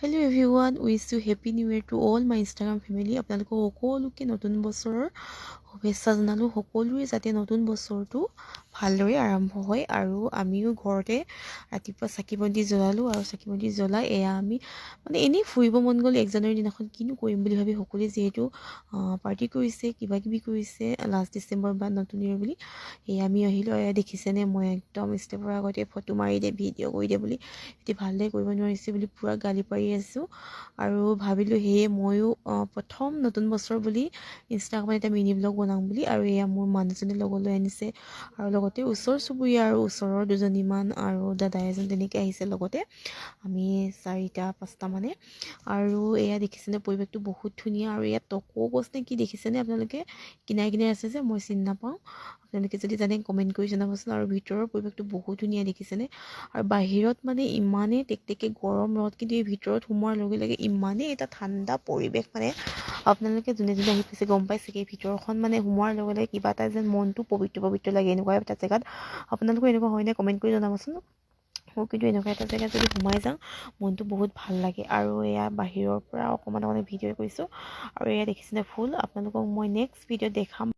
Hello everyone, wish you happy new year to all my Instagram family. আপোনালোকক সকলোকে নতুন বছৰৰ শুভেচ্ছা জনালোঁ। সকলোৰে যাতে নতুন বছৰটো ভালদৰে আৰম্ভ হয় আৰু আমিও ঘৰতে ৰাতিপুৱা চাকি বন্তি জ্বলালোঁ আৰু চাকি বন্তি জ্বলাই এয়া আমি মানে এনেই ফুৰিব মন গ'ল 1 জানুৱাৰী দিনাখন কিনো কৰিম বুলি ভাবি সকলোৱে যিহেতু পাৰ্টি কৰিছে কিবা কিবি কৰিছে লাষ্ট ডিচেম্বৰ বা নতুন ইয়েৰ বুলি এয়া আমি আহিলোঁ। এয়া দেখিছেনে মই একদম ষ্টেপৰ আগতে ফটো মাৰি দে ভিডিঅ' কৰি দে বুলি এতিয়া ভালদৰে কৰিব নোৱাৰিছে বুলি পূৰা গালি পাৰি আছোঁ আৰু ভাবিলোঁ সেয়ে ময়ো প্ৰথম নতুন বছৰ বুলি ইনষ্টাগ্ৰামত এটা মিনি ব্লগ বনাওঁ বুলি। আৰু এয়া মোৰ মানুহজনে লগলৈ আনিছে আৰু লগতে ওচৰ চুবুৰীয়া আৰু ওচৰৰ দুজনীমান আৰু দাদা এজন তেনেকৈ আহিছে লগতে আমি 4-5টা মানে। আৰু এয়া দেখিছেনে পৰিৱেশটো বহুত ধুনীয়া আৰু ইয়াত টকৌ গছ নে কি দেখিছেনে আপোনালোকে কিনাৰে কিনাৰে আছে যে মই চিনি নাপাওঁ, আপোনালোকে যদি জানে কমেণ্ট কৰি জনাবচোন। আৰু ভিতৰৰ পৰিৱেশটো বহুত ধুনীয়া দেখিছেনে আৰু বাহিৰত মানে ইমানেই টেকটেকে গৰম ৰ'দ, কিন্তু এই ভিতৰত সোমোৱাৰ লগে লগে ইমানেই এটা ঠাণ্ডা পৰিৱেশ মানে আপোনালোকে যোনে যোনে আহি পাইছে গম পাইছে এই ভিতৰখন মানে সোমোৱাৰ লগে লগে কিবা এটা যেন মনটো পবিত্ৰ পবিত্ৰ লাগে এনেকুৱা এটা জেগাত। আপোনালোকৰ এনেকুৱা হয়নে কমেণ্ট কৰি জনাবচোন। মোৰ কিন্তু এনেকুৱা এটা জেগাত যদি সোমাই যাওঁ মনটো বহুত ভাল লাগে। আৰু এয়া বাহিৰৰ পৰা অকণমান ভিডিঅ' কৰিছোঁ আৰু এয়া দেখিছেনে ফুল। আপোনালোকক মই নেক্সট ভিডিঅ'ত দেখাম।